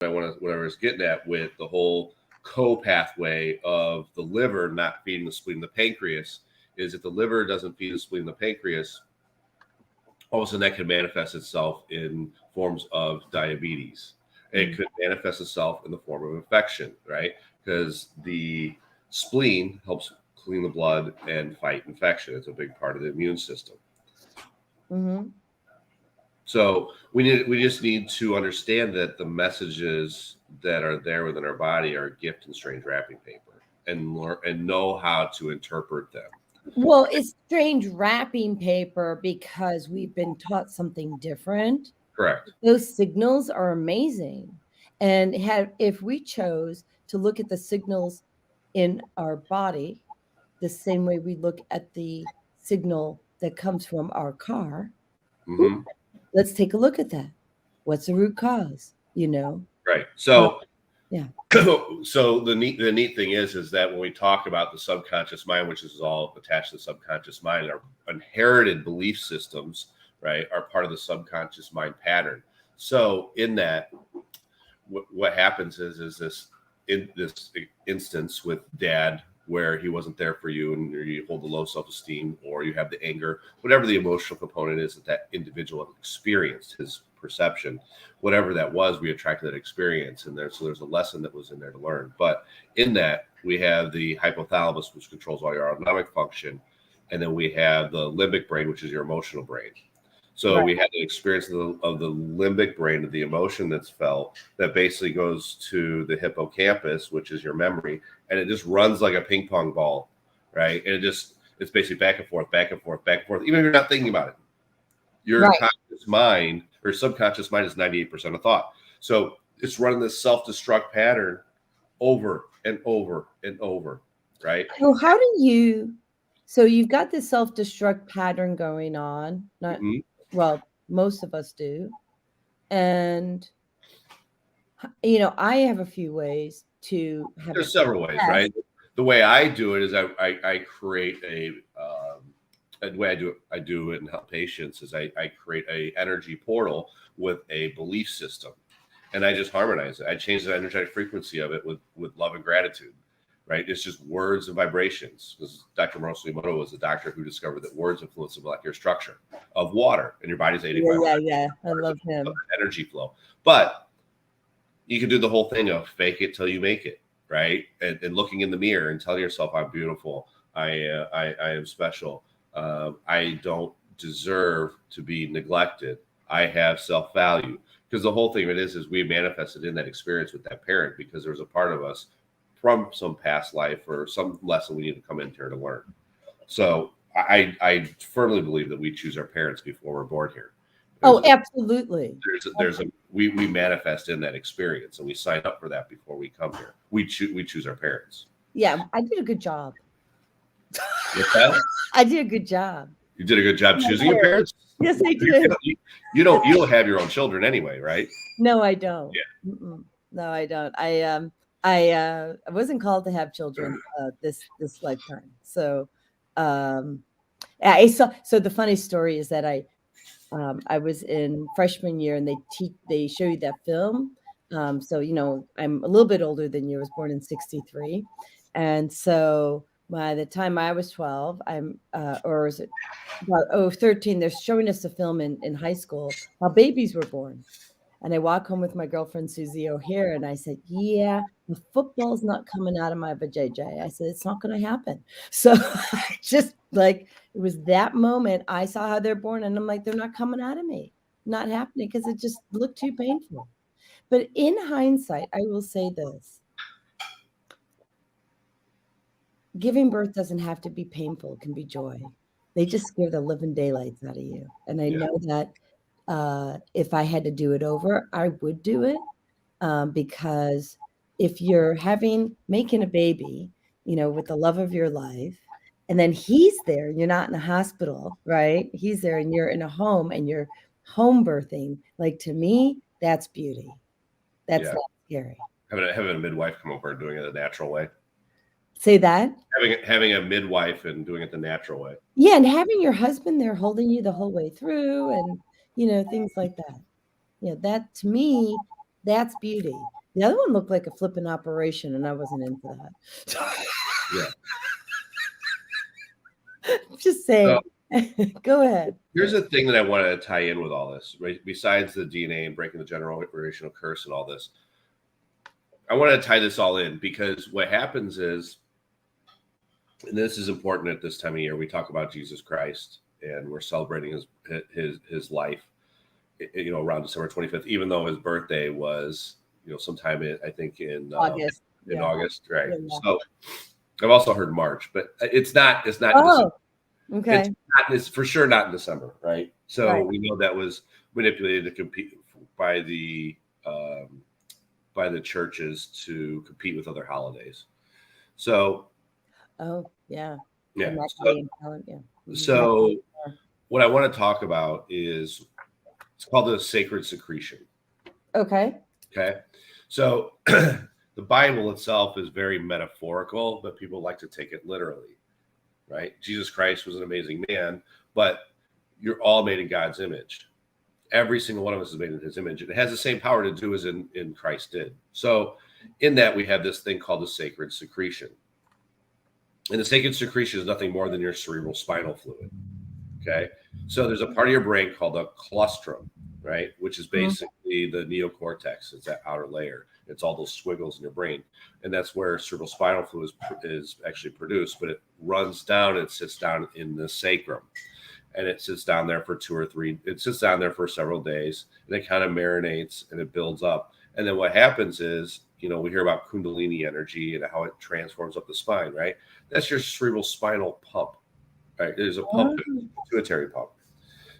what I was getting at with the whole co-pathway of the liver not feeding the spleen, the pancreas, is if the liver doesn't feed the spleen, the pancreas, all of a sudden that can manifest itself in forms of diabetes. It could manifest itself in the form of infection, right? Because the spleen helps clean the blood and fight infection. It's a big part of the immune system. Mm-hmm. So we just need to understand that the messages that are there within our body are gift and strange wrapping paper, and learn and know how to interpret them. Well, it's strange wrapping paper because we've been taught something different. Correct. Those signals are amazing. And if we chose to look at the signals in our body the same way we look at the signal that comes from our car, Mm-hmm. let's take a look at that. What's the root cause? Right. So yeah. So the neat thing is that when we talk about the subconscious mind, which is all attached to the subconscious mind, our inherited belief systems, right, are part of the subconscious mind pattern. So in that, what happens is this instance with dad, where he wasn't there for you, and you hold the low self-esteem, or you have the anger, whatever the emotional component is that individual experienced, his perception, whatever that was, we attracted that experience. And there's a lesson that was in there to learn. But in that, we have the hypothalamus, which controls all your autonomic function. And then we have the limbic brain, which is your emotional brain. So right. We had the experience of the limbic brain, of the emotion that's felt, that basically goes to the hippocampus, which is your memory, and it just runs like a ping pong ball, right? And it's basically back and forth, back and forth, back and forth, even if you're not thinking about it. Your right. Conscious mind or subconscious mind is 98% of thought. So it's running this self-destruct pattern over and over and over, right? So so you've got this self-destruct pattern going on, well, most of us do. And, I have a few ways to have. There's several ways, right? The way I do it is I create the way I do it and help patients is I create a energy portal with a belief system, and I just harmonize it. I change the energetic frequency of it with love and gratitude, right? It's just words and vibrations. Because Dr. Masaru Emoto was the doctor who discovered that words influence the molecular structure of water, and your body's 85%. Yeah. I love him. Energy flow. But you can do the whole thing of fake it till you make it, right? And looking in the mirror and telling yourself, I'm beautiful. I am special. I don't deserve to be neglected. I have self-value. Because the whole thing of it is we manifested in that experience with that parent, because there was a part of us from some past life or some lesson we need to come in here to learn. So I firmly believe that we choose our parents before we're born here. Absolutely. We manifest in that experience, and we sign up for that before we come here. We choose our parents. Yeah, I did a good job. What's that? I did a good job. You did a good job choosing your parents? Yes, I did. You don't have your own children anyway, right? No, I don't. Yeah. No, I don't. I wasn't called to have children this lifetime. So so the funny story is that I was in freshman year, and they show you that film. So I'm a little bit older than you. I was born in 1963, and so by the time I was 12, or is it about 13? They're showing us a film in high school how babies were born. And I walk home with my girlfriend, Susie O'Hare, and I said, yeah, the football's not coming out of my vajayjay. I said, it's not going to happen. So just like, it was that moment I saw how they're born, and I'm like, they're not coming out of me. Not happening, because it just looked too painful. But in hindsight, I will say this. Giving birth doesn't have to be painful. It can be joy. They just scare the living daylights out of you. And I know that if I had to do it over, I would do it, because if you're making a baby, with the love of your life, and then he's there, you're not in a hospital, right? He's there, and you're in a home, and you're home birthing. Like, to me, that's beauty. That's not scary. Having a midwife come over and doing it the natural way. Say that? Having a midwife and doing it the natural way. Yeah, and having your husband there holding you the whole way through, and things like that. That to me That's beauty. The other one looked like a flipping operation, and I wasn't into that. Yeah. Just saying. So, go ahead. Here's a thing that I want to tie in with all this, right? Besides the DNA and breaking the generational curse and all this, I want to tie this all in because what happens is, and this is important at this time of year, we talk about Jesus Christ and we're celebrating his life, around December 25th, even though his birthday was, sometime I think in August. August, right? Yeah. So I've also heard March, but it's not. Oh, okay. It's for sure not in December, right? So Right. we know that was manipulated to compete by the churches to compete with other holidays. So, oh yeah. So what I want to talk about is it's called the sacred secretion. Okay. So the Bible itself is very metaphorical, but people like to take it literally, right? Jesus Christ was an amazing man, but you're all made in God's image. Every single one of us is made in his image. It has the same power to do as in Christ did. So in that, we have this thing called the sacred secretion. And the sacred secretion is nothing more than your cerebral spinal fluid. Okay. So there's a part of your brain called a clustrum, right? Which is basically the neocortex. It's that outer layer. It's all those squiggles in your brain. And that's where cerebral spinal fluid is actually produced, but it runs down and sits down in the sacrum. And it sits down there for it sits down there for several days, and it kind of marinates and it builds up. And then what happens is, we hear about Kundalini energy and how it transforms up the spine, right? That's your cerebral spinal pump, right? There's a pump, pituitary pump.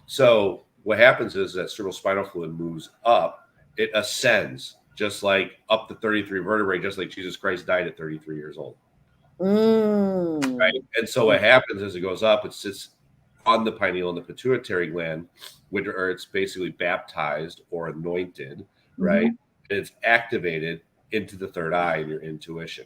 So what happens is that cerebral spinal fluid moves up, it ascends just like up to 33 vertebrae, just like Jesus Christ died at 33 years old. Right. And so what happens is it goes up, it sits on the pineal and the pituitary gland, where it's basically baptized or anointed, right? And it's activated into the third eye and your intuition.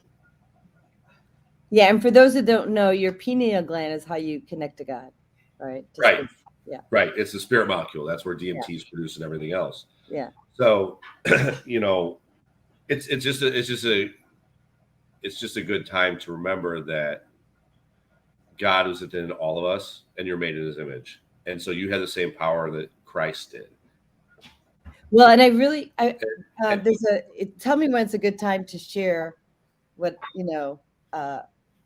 Yeah, and for those that don't know, your pineal gland is how you connect to God, right? Right. Yeah. Right. It's the spirit molecule. That's where DMT is produced and everything else. Yeah. So, it's just a good time to remember that God is within all of us, and you're made in his image. And so you have the same power that Christ did. Well, and tell me when it's a good time to share what,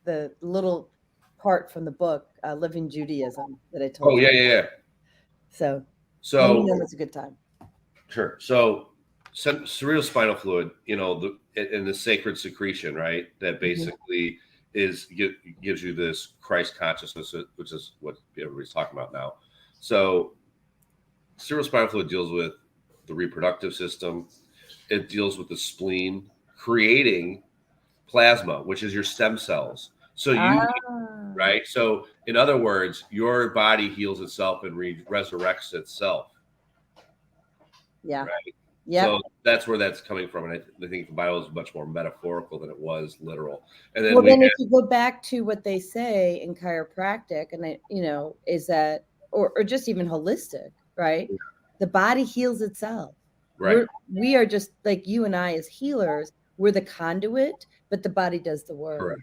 the little part from the book, Living Judaism, that I told you. Oh, yeah. So it's a good time. Sure. So cerebral spinal fluid, in the sacred secretion, right? That basically gives you this Christ consciousness, which is what everybody's talking about now. So cerebral spinal fluid deals with the reproductive system. It deals with the spleen, creating plasma, which is your stem cells. So right? So in other words, your body heals itself and resurrects itself. Yeah. Right. Yeah. So that's where that's coming from. And I think the Bible is much more metaphorical than it was literal. And then, if you go back to what they say in chiropractic, and is that, or just even holistic, right? The body heals itself. Right. We are just like you and I as healers. We're the conduit, but the body does the work. Correct.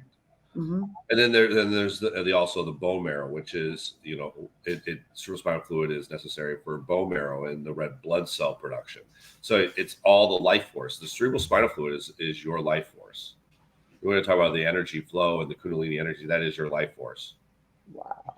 And then there's also the bone marrow, which is, cerebral spinal fluid is necessary for bone marrow and the red blood cell production. So it's all the life force. The cerebral spinal fluid is your life force. You want to talk about the energy flow and the Kundalini energy, that is your life force. Wow.